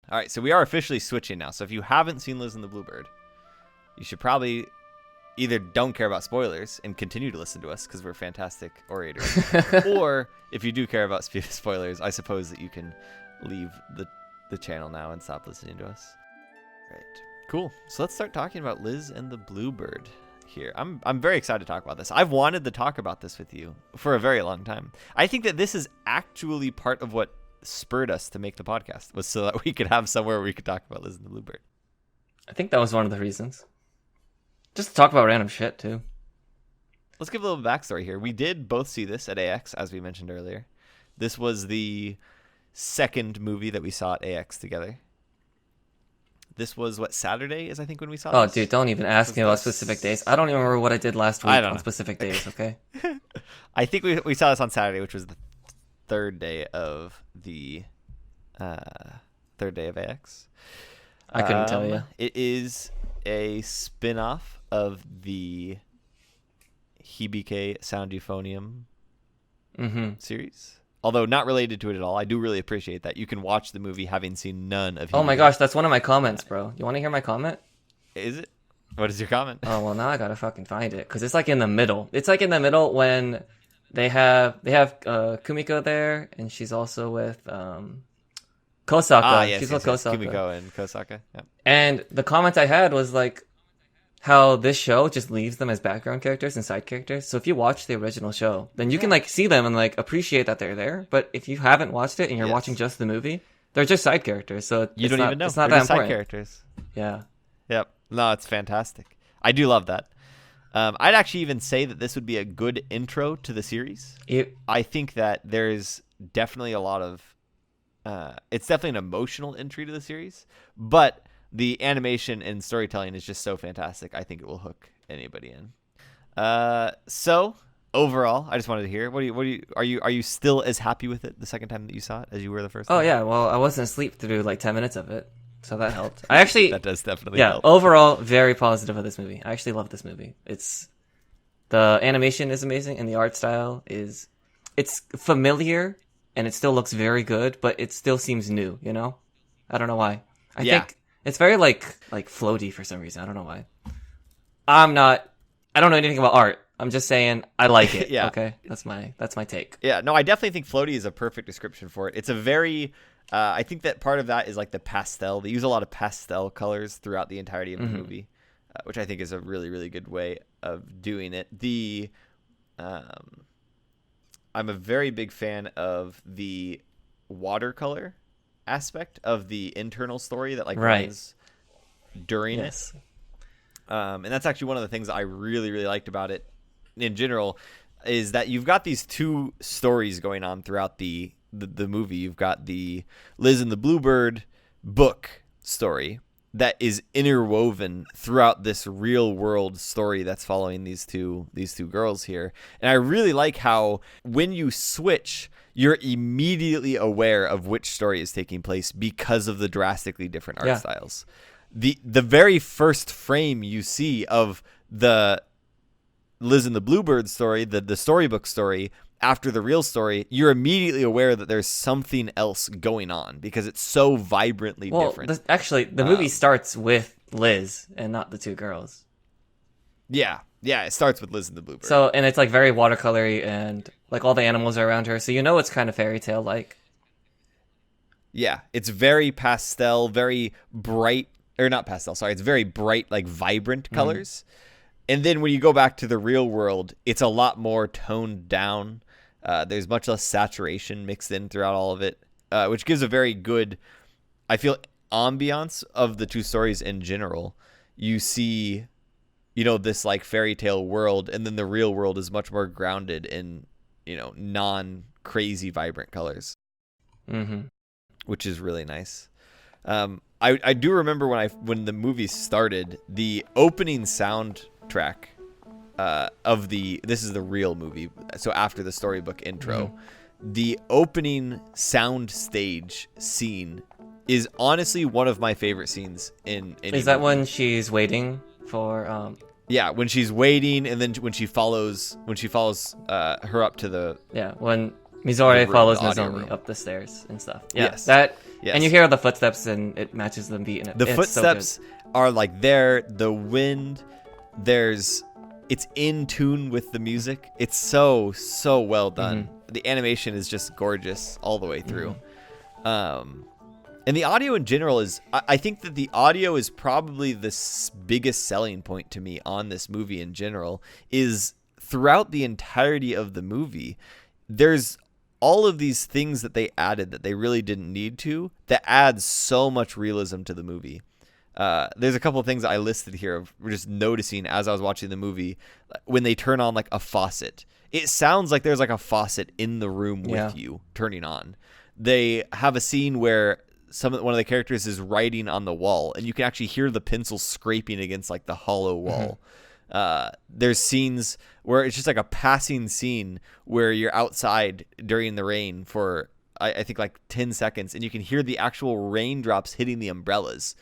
All right, so we are officially switching now. So if you haven't seen Liz and the Bluebird, you should probably either don't care about spoilers and continue to listen to us because we're fantastic orators, or if you do care about spoilers, I suppose that you can leave the channel now and stop listening to us. Right. Cool. So let's start talking about Liz and the Bluebird here. I'm very excited to talk about this. I've wanted to talk about this with you for a very long time. I think that this is actually part of what spurred us to make the podcast, was so that we could have somewhere where we could talk about Liz and the Bluebird. I think that was one of the reasons. Just to talk about random shit too. Let's give a little backstory here. We did both see this at AX, as we mentioned earlier. This was the second movie that we saw at AX together. This was what, Saturday is I think when we saw this? Oh, dude, don't even ask me about specific days. I don't even remember what I did last week on specific days, okay? I think we saw this on Saturday, which was the third day of AX. I couldn't tell you. It is a spin-off of the Hibike Sound Euphonium series. Although not related to it at all. I do really appreciate that. You can watch the movie having seen none of Hibike. Oh my gosh, that's one of my comments, bro. You want to hear my comment? Is it? What is your comment? Oh, well, now I gotta fucking find it. Because it's like in the middle. It's like in the middle when they have Kumiko there, and she's also with Kosaka. She's with Kosaka. Kumiko and Kosaka. Yeah. And the comment I had was like, how this show just leaves them as background characters and side characters. So if you watch the original show, then you can like see them and like appreciate that they're there. But if you haven't watched it and you're watching just the movie, they're just side characters. So you don't even know. It's not they're that important. Side characters. Yeah. Yep. No, it's fantastic. I do love that. I'd actually even say that this would be a good intro to the series. I think that there's definitely a lot of... it's definitely an emotional entry to the series, but the animation and storytelling is just so fantastic. I think it will hook anybody in. So overall, I just wanted to hear, are you still as happy with it the second time that you saw it as you were the first time? Oh yeah, well, I wasn't asleep through like 10 minutes of it, so that helped. I actually that does definitely help. Overall, very positive of this movie. I actually love this movie. The animation is amazing, and the art style it's familiar, and it still looks very good, but it still seems new. You know, I don't know why. I think it's very like floaty for some reason. I don't know why. I don't know anything about art. I'm just saying I like it. Yeah. Okay. That's my take. Yeah. No, I definitely think floaty is a perfect description for it. It's a very, I think that part of that is like the pastel. They use a lot of pastel colors throughout the entirety of the movie, which I think is a really, really good way of doing it. I'm a very big fan of the watercolor aspect of the internal story that runs during it. And that's actually one of the things I really, really liked about it in general, is that you've got these two stories going on throughout the movie. You've got the Liz and the Bluebird book story that is interwoven throughout this real world story that's following these two girls here. And I really like how when you switch, you're immediately aware of which story is taking place because of the drastically different art styles. The very first frame you see of the Liz and the Bluebird story, the storybook story, after the real story, you're immediately aware that there's something else going on because it's so vibrantly different. The movie starts with Liz and not the two girls. Yeah, it starts with Liz and the Bluebird. So, and it's like very watercolory and like all the animals are around her, so you know it's kind of fairy tale like. Yeah, it's very pastel, very bright, or not pastel, sorry, it's very bright, like vibrant colors. And then when you go back to the real world, it's a lot more toned down. There's much less saturation mixed in throughout all of it, which gives a very good, I feel, ambiance of the two stories in general. You see, this like fairy tale world, and then the real world is much more grounded in, non-crazy vibrant colors, which is really nice. I do remember when the movie started, the opening soundtrack this is the real movie, so after the storybook intro, the opening sound stage scene is honestly one of my favorite scenes in Is that when she's waiting for yeah, when she's waiting, and then when she follows her up to the when Mizore follows the audio Nozomi room up the stairs and stuff. Yeah, yes. And you hear the footsteps, and it matches the beat. And the footsteps are like there. The wind, it's in tune with the music. It's so well done. The animation is just gorgeous all the way through. And the audio in general I think that the audio is probably the biggest selling point to me on this movie in general. Is throughout the entirety of the movie, there's all of these things that they added that they really didn't need to, that adds so much realism to the movie. There's a couple of things I listed here of just noticing as I was watching the movie. When they turn on like a faucet, it sounds like there's like a faucet in the room with you turning on. They have a scene where one of the characters is writing on the wall, and you can actually hear the pencil scraping against like the hollow wall. There's scenes where it's just like a passing scene where you're outside during the rain for I think like 10 seconds, and you can hear the actual raindrops hitting the umbrellas.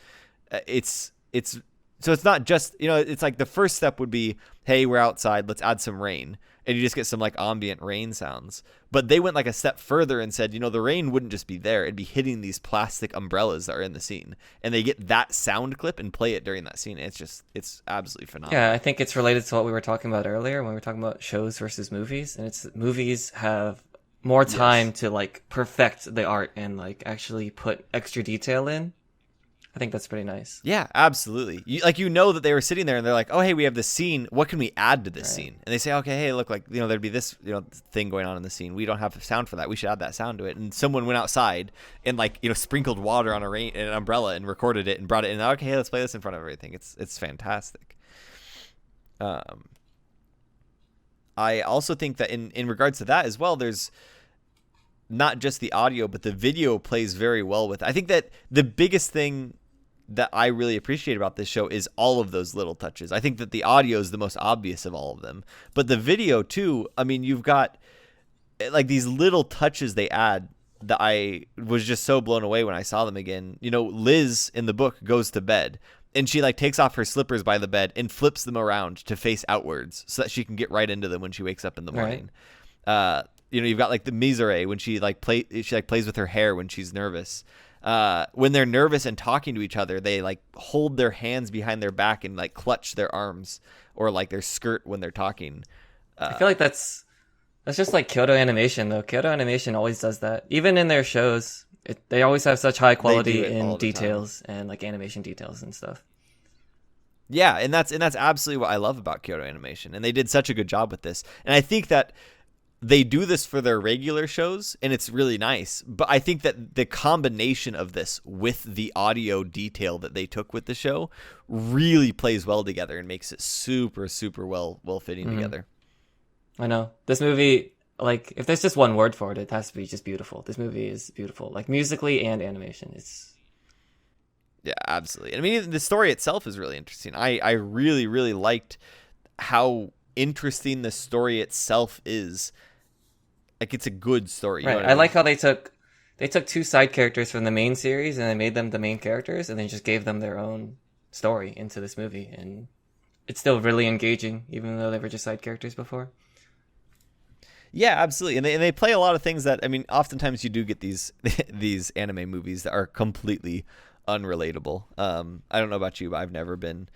So it's not just, it's like the first step would be, hey, we're outside, let's add some rain, and you just get some like ambient rain sounds. But they went like a step further and said, the rain wouldn't just be there, it'd be hitting these plastic umbrellas that are in the scene, and they get that sound clip and play it during that scene. It's absolutely phenomenal. Yeah, I think it's related to what we were talking about earlier when we were talking about shows versus movies, and it's movies have more time to like perfect the art and like actually put extra detail in. I think that's pretty nice. Yeah, absolutely. That they were sitting there and they're like, oh, hey, we have this scene. What can we add to this scene? And they say, okay, hey, look, like, there'd be this, thing going on in the scene. We don't have sound for that. We should add that sound to it. And someone went outside and like, sprinkled water on an umbrella and recorded it and brought it in. Okay, hey, let's play this in front of everything. It's fantastic. I also think that in regards to that as well, there's not just the audio, but the video plays very well with it. I think that the biggest thing that I really appreciate about this show is all of those little touches. I think that the audio is the most obvious of all of them, but the video too. I mean, you've got like these little touches they add that I was just so blown away when I saw them again. Liz in the book goes to bed and she like takes off her slippers by the bed and flips them around to face outwards so that she can get right into them when she wakes up in the morning. Right. You've got like the Misere when she plays with her hair when she's nervous. When they're nervous and talking to each other, they like hold their hands behind their back and like clutch their arms or like their skirt when they're talking. I feel like that's just like Kyoto Animation though. Kyoto Animation always does that. Even in their shows, they always have such high quality in details and like animation details and stuff. Yeah, and that's absolutely what I love about Kyoto Animation, and they did such a good job with this. And I think that they do this for their regular shows, and it's really nice. But I think that the combination of this with the audio detail that they took with the show really plays well together and makes it super, super well fitting together. I know. This movie, like, if there's just one word for it, it has to be just beautiful. This movie is beautiful, like musically and animation. Yeah, absolutely. I mean, the story itself is really interesting. I really, really liked how interesting the story itself is. Like, it's a good story. Right. I like how they took two side characters from the main series and they made them the main characters and then just gave them their own story into this movie, and it's still really engaging even though they were just side characters before. Yeah, absolutely. And they play a lot of things that, I mean, oftentimes you do get these anime movies that are completely unrelatable. I don't know about you, but I've never been,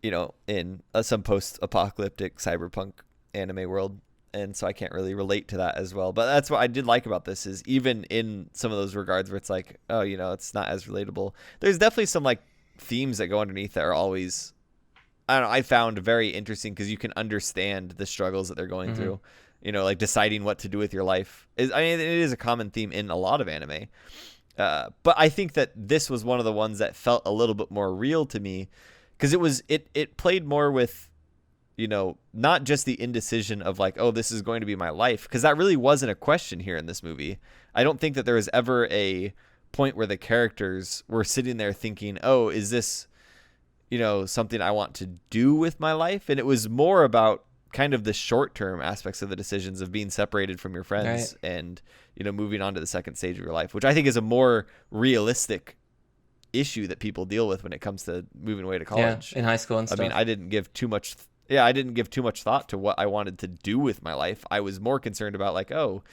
in some post-apocalyptic cyberpunk anime world, and so I can't really relate to that as well. But that's what I did like about this, is even in some of those regards where it's like, oh, it's not as relatable, there's definitely some like themes that go underneath that are always, I don't know, I found very interesting because you can understand the struggles that they're going through. Like deciding what to do with your life it is a common theme in a lot of anime. But I think that this was one of the ones that felt a little bit more real to me, because it played more with, not just the indecision of like, oh, this is going to be my life, because that really wasn't a question here in this movie. I don't think that there was ever a point where the characters were sitting there thinking, oh, is this, something I want to do with my life? And it was more about kind of the short-term aspects of the decisions of being separated from your friends, right, and moving on to the second stage of your life, which I think is a more realistic issue that people deal with when it comes to moving away to college. Yeah, in high school and stuff. I mean, I didn't give too much thought to what I wanted to do with my life. I was more concerned about like, oh,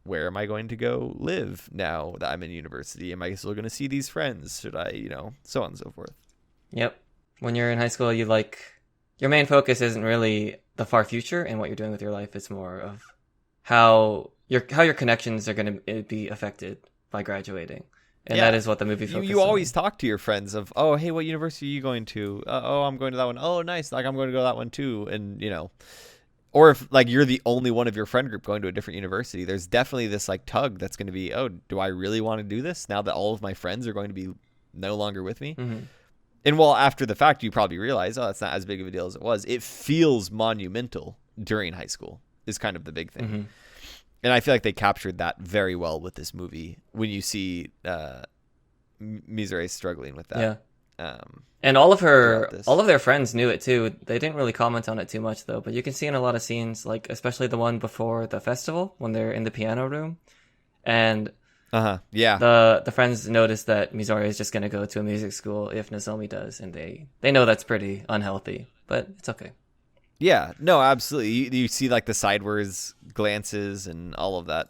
where am I going to go live now that I'm in university? Am I still going to see these friends? Should I, so on and so forth. Yep. When you're in high school, your main focus isn't really the far future and what you're doing with your life. It's more of how your connections are going to be affected by graduating. And that is what the movie focuses on. You always talk to your friends of, oh, hey, what university are you going to? Oh, I'm going to that one. Oh, nice. Like, I'm going to go to that one too. And, or if like you're the only one of your friend group going to a different university, there's definitely this like tug that's going to be, oh, do I really want to do this now that all of my friends are going to be no longer with me? Mm-hmm. And well, after the fact, you probably realize, oh, that's not as big of a deal as it was. It feels monumental during high school is kind of the big thing. Mm-hmm. And I feel like they captured that very well with this movie when you see Mizure struggling with that. Yeah. And all of their friends knew it too. They didn't really comment on it too much though, but you can see in a lot of scenes, like especially the one before the festival when they're in the piano room, and yeah, the friends notice that Mizore is just gonna go to a music school if Nozomi does, and they know that's pretty unhealthy, but it's okay. Yeah, no, absolutely. You see like the sideways glances and all of that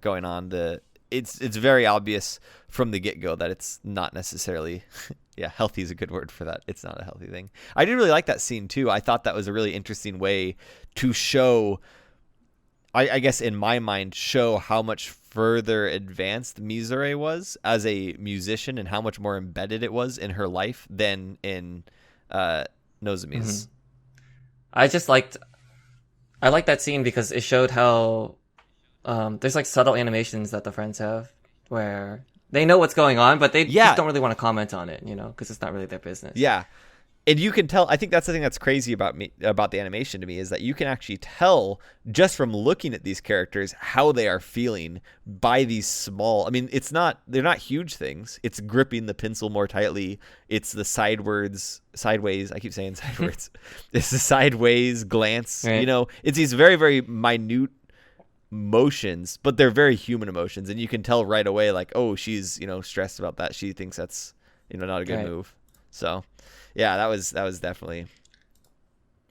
going on. It's very obvious from the get-go that it's not necessarily healthy is a good word for that. It's not a healthy thing. I did really like that scene too. I thought that was a really interesting way to show, I guess in my mind, show how much further advanced Mizure was as a musician and how much more embedded it was in her life than in Nozomi's. Mm-hmm. I liked that scene because it showed how there's like subtle animations that the friends have where they know what's going on, but they just don't really want to comment on it, because it's not really their business. Yeah. And you can tell, I think that's the thing that's crazy about the animation to me, is that you can actually tell just from looking at these characters how they are feeling by these small, they're not huge things. It's gripping the pencil more tightly. It's the sideways, I keep saying sideways. It's the sideways glance, right. It's these very, very minute motions, but they're very human emotions. And you can tell right away, like, oh, she's, stressed about that. She thinks that's, not a good move. So yeah, that was definitely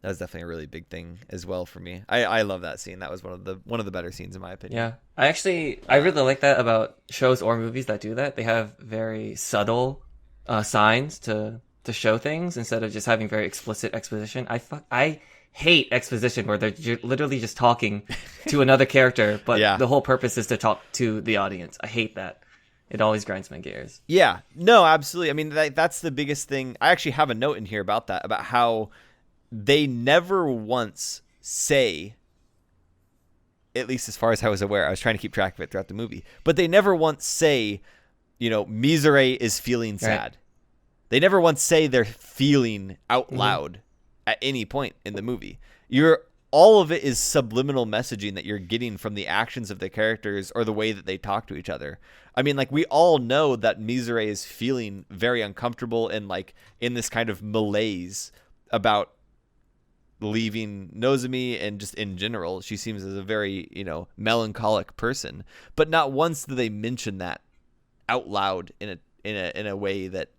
a really big thing as well for me. I love that scene. That was one of the better scenes in my opinion. Yeah, I really like that about shows or movies that do that. They have very subtle signs to show things instead of just having very explicit exposition. I hate exposition where they're literally just talking to another character, but the whole purpose is to talk to the audience. I hate that. It always grinds my gears. Yeah, no, absolutely. That's the biggest thing. I actually have a note in here about that, about how they never once say, at least as far as I was aware, I was trying to keep track of it throughout the movie, but they never once say, Mizure is feeling sad. Right. They never once say they're feeling out loud at any point in the movie. All of it is subliminal messaging that you're getting from the actions of the characters or the way that they talk to each other. We all know that Mizure is feeling very uncomfortable and like in this kind of malaise about leaving Nozomi, and just in general, she seems as a very, melancholic person. But not once do they mention that out loud in a way that,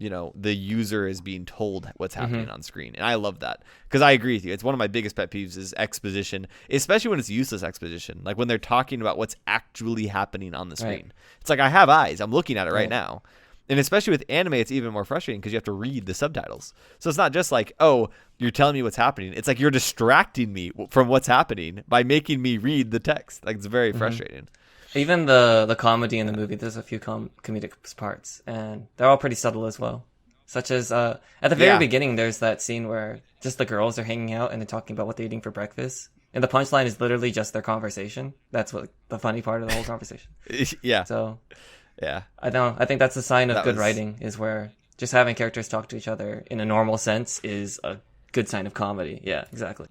the user is being told what's happening on screen. And I love that because I agree with you. It's one of my biggest pet peeves is exposition, especially when it's useless exposition. Like when they're talking about what's actually happening on the screen. Right. It's like, I have eyes. I'm looking at it right now. And especially with anime, it's even more frustrating because you have to read the subtitles. So it's not just like, oh, you're telling me what's happening. It's like you're distracting me from what's happening by making me read the text. Like it's very frustrating. Even the comedy in the movie, there's a few comedic parts, and they're all pretty subtle as well. Such as, at the very beginning, there's that scene where just the girls are hanging out and they're talking about what they're eating for breakfast. And the punchline is literally just their conversation. That's what the funny part of the whole conversation. Yeah. So, yeah. I think that's a sign of good writing, is where just having characters talk to each other in a normal sense is a good sign of comedy. Yeah, exactly.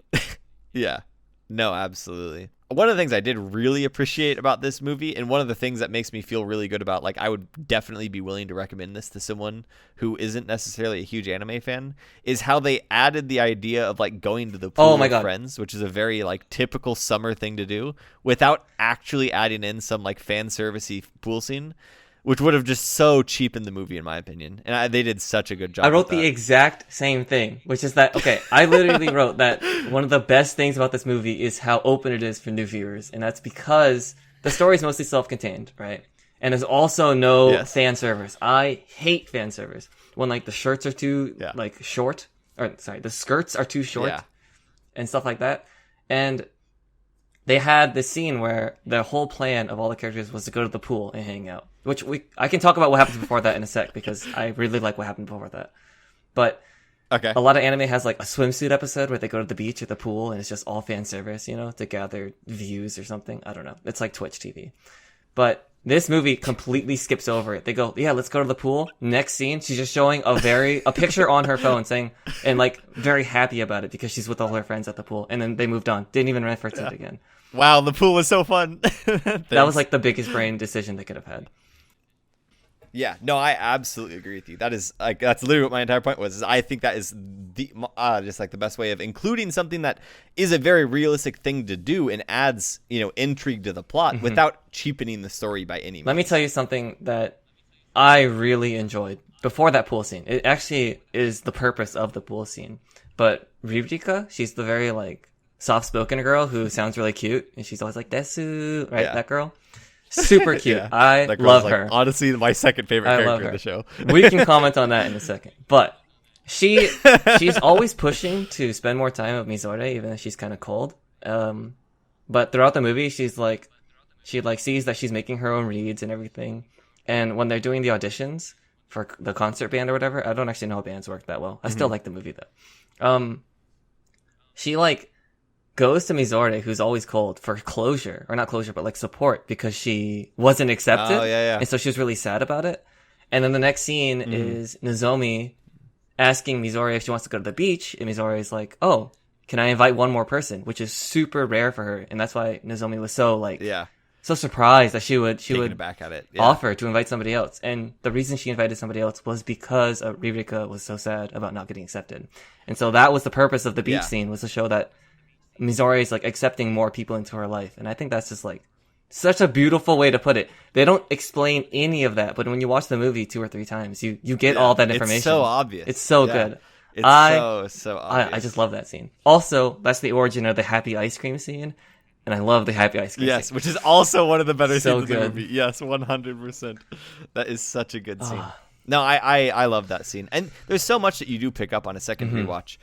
Yeah. No, absolutely. One of the things I did really appreciate about this movie, and one of the things that makes me feel really good about, like, I would definitely be willing to recommend this to someone who isn't necessarily a huge anime fan, is how they added the idea of, like, going to the pool with friends, which is a very, like, typical summer thing to do, without actually adding in some, like, fan servicey pool scene. which would have just so cheapened the movie, in my opinion. And they did such a good job. I wrote with the exact same thing, which is that, okay, I literally wrote that one of the best things about this movie is how open it is for new viewers. And that's because the story is mostly self-contained, right? And there's also no fan service. I hate fan service. When, like, the shirts are too, like, short. Or, sorry, the skirts are too short. And stuff like that. And they had this scene where the whole plan of all the characters was to go to the pool and hang out. Which I can talk about what happens before that in a sec, because I really like what happened before that. But a lot of anime has, like, a swimsuit episode where they go to the beach or the pool, and it's just all fan service, you know, to gather views or something. I don't know. It's like Twitch TV. But this movie completely skips over it. They go, yeah, let's go to the pool. Next scene, she's just showing a picture on her phone saying, and like very happy about it because she's with all her friends at the pool. And then they moved on. Didn't even reference it again. Wow, the pool was so fun. That was like the biggest brain decision they could have had. Yeah, no, I absolutely agree with you. That is like that's literally what my entire point was. Is I think that is the just like the best way of including something that is a very realistic thing to do and adds, you know, intrigue to the plot without cheapening the story by any means. Let me tell you something that I really enjoyed before that pool scene. It actually is the purpose of the pool scene. But Ririka, she's the very like soft-spoken girl who sounds really cute, and she's always like Desu, right? That girl. Super cute. I love her. Honestly, my second favorite character in the show. We can comment on that in a second. But she's always pushing to spend more time with Mizore, even though she's kind of cold. But throughout the movie, she sees that she's making her own reads and everything. And when they're doing the auditions for the concert band or whatever, I don't actually know how bands work that well. I still like the movie though. She like goes to Mizore, who's always cold, for closure, or not closure, but like support, because she wasn't accepted. Oh, yeah. And so she was really sad about it. And then the next scene is Nozomi asking Mizore if she wants to go to the beach, and Mizore is like, oh, can I invite one more person? Which is super rare for her, and that's why Nozomi was so like, so surprised that she would back at it. Offer to invite somebody else. And the reason she invited somebody else was because Ririka was so sad about not getting accepted. And so that was the purpose of the beach scene, was to show that Mizore is like accepting more people into her life. And I think that's just like such a beautiful way to put it. They don't explain any of that, but when you watch the movie 2 or 3 times, you get all that information. It's so obvious. It's so good. It's so obvious. I just love that scene. Also, that's the origin of the happy ice cream scene. And I love the happy ice cream scene. Yes, which is also one of the better scenes of the movie. Yes, 100%. That is such a good scene. No, I love that scene. And there's so much that you do pick up on a second rewatch.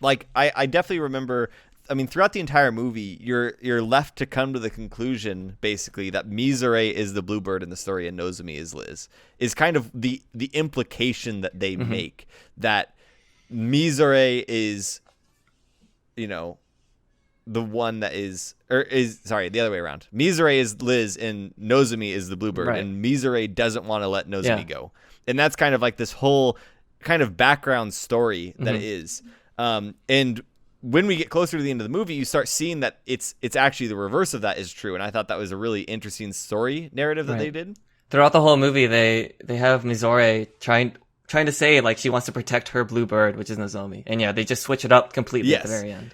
Like I definitely remember, I mean, throughout the entire movie, you're left to come to the conclusion, basically, that Mizore is the bluebird in the story and Nozomi is Liz. Is kind of the implication that they make, that Mizore is, you know, the one that is the other way around. Mizore is Liz and Nozomi is the bluebird, and Mizore doesn't want to let Nozomi go. And that's kind of like this whole kind of background story that it is. And when we get closer to the end of the movie, you start seeing that it's actually the reverse of that is true. And I thought that was a really interesting story narrative that they did. Throughout the whole movie, they have Mizore trying to say like she wants to protect her bluebird, which is Nozomi. And they just switch it up completely at the very end.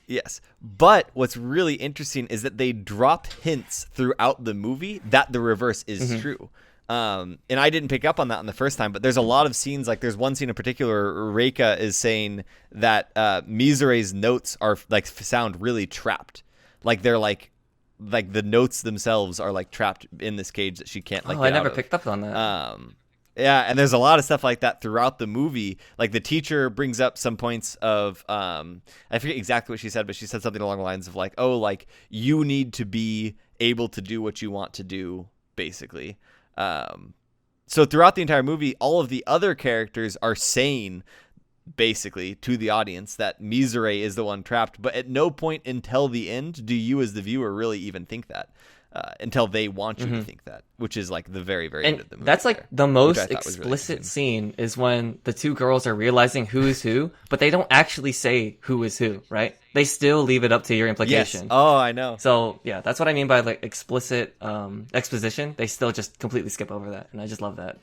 Yes. But what's really interesting is that they drop hints throughout the movie that the reverse is true. And I didn't pick up on that on the first time, but there's a lot of scenes, like there's one scene in particular, Reika is saying that Mizure's notes are like sound really trapped. Like they're like the notes themselves are like trapped in this cage that she can't get I never out of. picked up on that. Yeah, and there's a lot of stuff like that throughout the movie. Like the teacher brings up some points of I forget exactly what she said, but she said something along the lines of like, oh, like you need to be able to do what you want to do, basically. So throughout the entire movie, all of the other characters are saying basically to the audience that Mizure is the one trapped, but at no point until the end do you as the viewer really even think that. Until they want you to think that, which is like the very, very end of the movie. That's like the most explicit scene is when the two girls are realizing who is who, but they don't actually say who is who, right? They still leave it up to your implication. Yes. Oh, I know. So yeah, that's what I mean by like explicit exposition. They still just completely skip over that, and I just love that.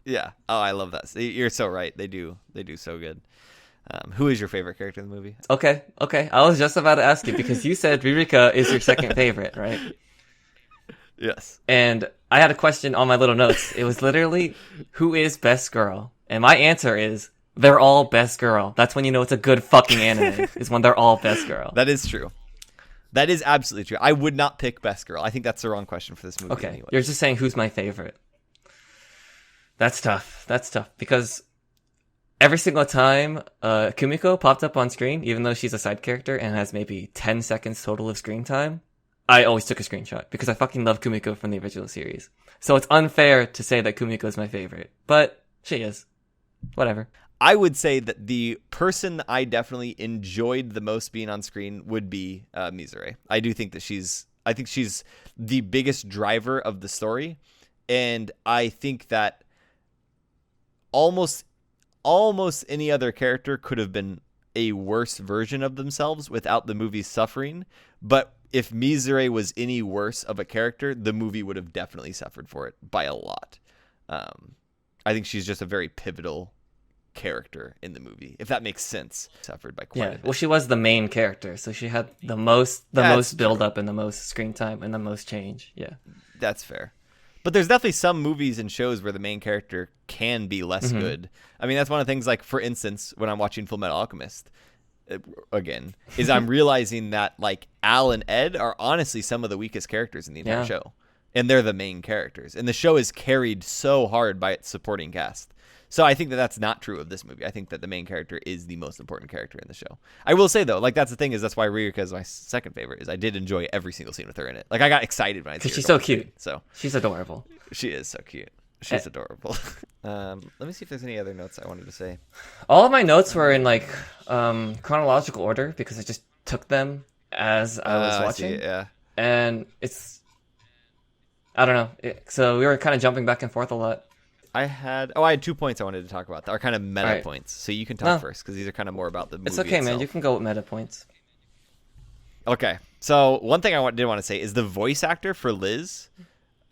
Yeah. Oh, I love that. You're so right. They do so good. Who is your favorite character in the movie? Okay. I was just about to ask you because you said Ririka is your second favorite, right? Yes. And I had a question on my little notes. It was literally, who is best girl? And my answer is, they're all best girl. That's when you know it's a good fucking anime, is when they're all best girl. That is true. That is absolutely true. I would not pick best girl. I think that's the wrong question for this movie. Okay, anyway. you're just saying who's my favorite. That's tough. That's tough because every single time Kumiko popped up on screen, even though she's a side character and has maybe 10 seconds total of screen time, I always took a screenshot because I fucking love Kumiko from the original series. So it's unfair to say that Kumiko is my favorite, but she is. Whatever. I would say that the person I definitely enjoyed the most being on screen would be Mizure. I do think that she's the biggest driver of the story, and I think that almost any other character could have been a worse version of themselves without the movie suffering. But if Mizure was any worse of a character, the movie would have definitely suffered for it by a lot. I think she's just a very pivotal character in the movie, if that makes sense. Suffered by quite a bit. Well, she was the main character, so she had the most build up and the most screen time and the most change. Yeah, that's fair. But there's definitely some movies and shows where the main character can be less good. I mean, that's one of the things, like, for instance, when I'm watching Full Metal Alchemist, again, is I'm realizing that, like, Al and Ed are honestly some of the weakest characters in the entire show. And they're the main characters. And the show is carried so hard by its supporting cast. So I think that that's not true of this movie. I think that the main character is the most important character in the show. I will say, though, like, that's the thing, is that's why Ryuka is my second favorite, is I did enjoy every single scene with her in it. Like, I got excited when I see her. Because she's so cute. So she's adorable. She is so cute. She's adorable. Let me see if there's any other notes I wanted to say. All of my notes were in, like, chronological order because I just took them as I was watching. I see, yeah. And it's... I don't know. So we were kind of jumping back and forth a lot. I had 2 points I wanted to talk about that are kind of meta points. So you can talk first, because these are kind of more about the movie It's okay, itself. man. You can go with meta points. Okay. So one thing I did want to say is the voice actor for Liz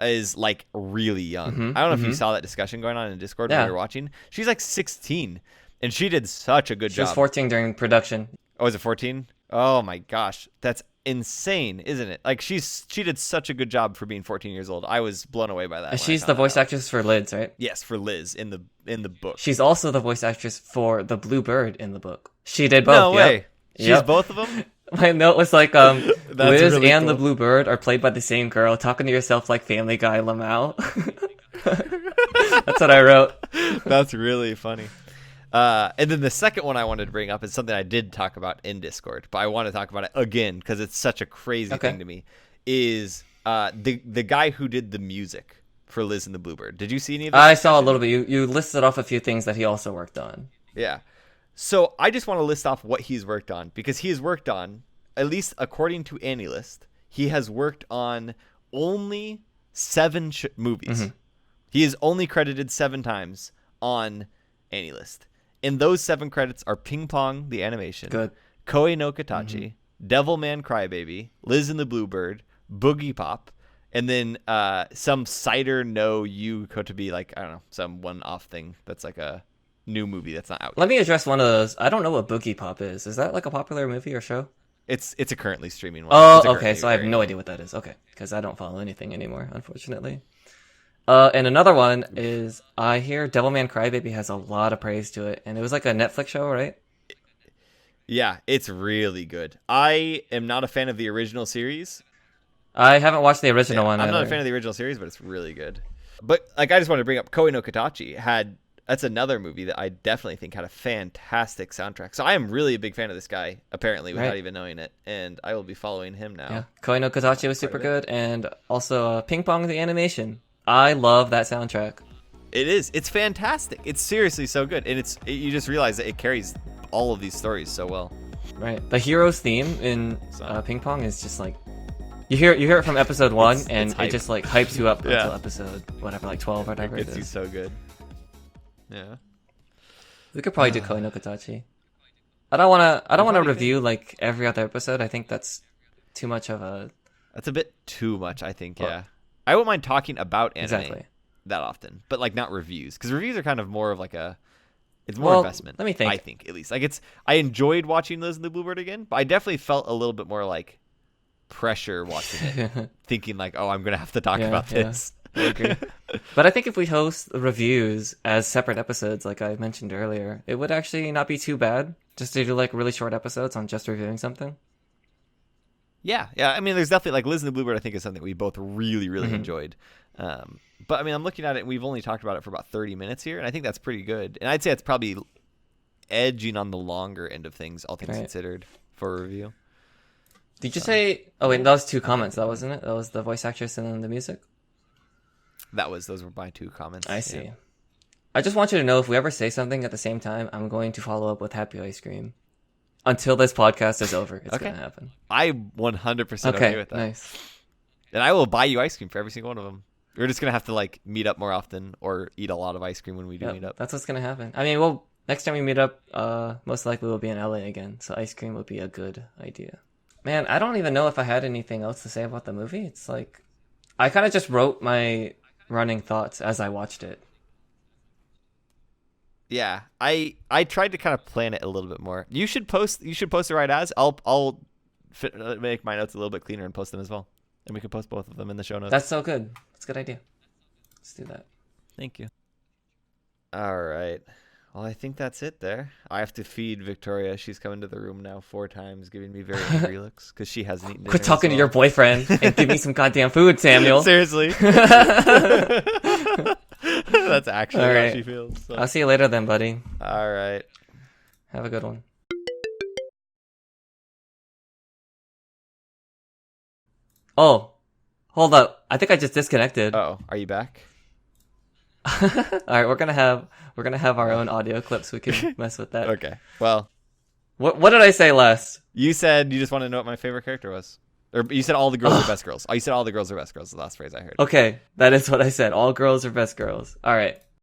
is, like, really young. I don't know if you saw that discussion going on in Discord when we were watching. She's like 16, and she did such a good job. She was 14 during production. Oh, is it 14? Oh my gosh, that's insane, isn't it? Like, she did such a good job for being 14 years old. I was blown away by that. And she's the voice actress for Liz, right? Yes, for Liz in the book. She's also the voice actress for the Blue Bird in the book. She did both. No way. She's Yep. both of them? My note was like, Liz really and cool. the Blue Bird are played by the same girl. Talking to yourself like Family Guy Lamau. That's what I wrote. That's really funny. And then the second one I wanted to bring up is something I did talk about in Discord, but I want to talk about it again because it's such a crazy thing to me, is the guy who did the music for Liz and the Bluebird. Did you see any of that? I saw a little bit. You listed off a few things that he also worked on. Yeah. So I just want to list off what he's worked on, because he has worked on, at least according to AniList, he has worked on only 7 movies. He is only credited 7 times on AniList. And those 7 credits are Ping Pong, the animation, Good. Koe no Katachi, Devilman Crybaby, Liz and the Bluebird, Boogie Pop, and then some Cider no Yu Kotobi, like, I don't know, some one-off thing that's like a new movie that's not out Let me address one of those. I don't know what Boogie Pop is. Is that like a popular movie or show? It's a currently streaming one. Oh, okay. So I have no idea what that is. Okay. Because I don't follow anything anymore, unfortunately. And another one is, I hear Devilman Crybaby has a lot of praise to it. And it was like a Netflix show, right? Yeah, it's really good. I am not a fan of the original series. I haven't watched the original one I'm either. not a fan of the original series, but it's really good. But, like, I just wanted to bring up Koe no Katachi that's another movie that I definitely think had a fantastic soundtrack. So I am really a big fan of this guy, apparently, without even knowing it. And I will be following him now. Yeah, Koe no Katachi was super good. And also Ping Pong the animation. I love that soundtrack. It is. It's fantastic. It's seriously so good. And you just realize that it carries all of these stories so well. Right. The hero's theme in Ping Pong is just like, you hear it from episode 1, and it just like hypes you up until episode whatever, like 12 or whatever It it gets you is. so good. Yeah. We could probably do Koe no Katachi. I don't want to review like every other episode. I think that's too much of a. That's a bit too much, I think. Yeah. I won't mind talking about anime that often, but like not reviews, because reviews are kind of more of like it's more investment. Let me think. I think, at least, like, I enjoyed watching Liz and the Bluebird again, but I definitely felt a little bit more like pressure watching it, thinking like, oh, I'm gonna have to talk about this. I agree. But I think if we host reviews as separate episodes, like I mentioned earlier, it would actually not be too bad just to do like really short episodes on just reviewing something. Yeah. I mean, there's definitely like Liz and the Bluebird. I think is something we both really, really enjoyed. But I mean, I'm looking at it, and we've only talked about it for about 30 minutes here, and I think that's pretty good. And I'd say it's probably edging on the longer end of things, all things considered, for a review. Did you say? Oh wait, that was 2 comments. That wasn't it. That was the voice actress and then the music. Those were my 2 comments. I see. Yeah. I just want you to know if we ever say something at the same time, I'm going to follow up with Happy Ice Cream. Until this podcast is over, it's going to happen. I 100% okay with that. Nice. And I will buy you ice cream for every single one of them. We're just going to have to like meet up more often or eat a lot of ice cream when we do meet up. That's what's going to happen. I mean, next time we meet up, most likely we'll be in LA again. So ice cream would be a good idea. Man, I don't even know if I had anything else to say about the movie. It's like, I kind of just wrote my running thoughts as I watched it. Yeah, I tried to kind of plan it a little bit more. You should post it right as. I'll make my notes a little bit cleaner and post them as well, and we can post both of them in the show notes. That's so good. That's a good idea. Let's do that. Thank you. All right. Well, I think that's it there. I have to feed Victoria. She's come into the room now 4 times, giving me very angry looks because she hasn't eaten dinner. Quit talking to your boyfriend and give me some goddamn food, Samuel. Seriously. That's actually how she feels. So. I'll see you later then, buddy. All right. Have a good one. Oh, hold up. I think I just disconnected. Oh, are you back? All right, we're gonna have our own audio clip so we can mess with that. Okay. Well, what did I say last? You said you just want to know what my favorite character was. Or you said all the girls are best girls. Oh, you said all the girls are best girls. The last phrase I heard. Okay, that is what I said. All girls are best girls. All right.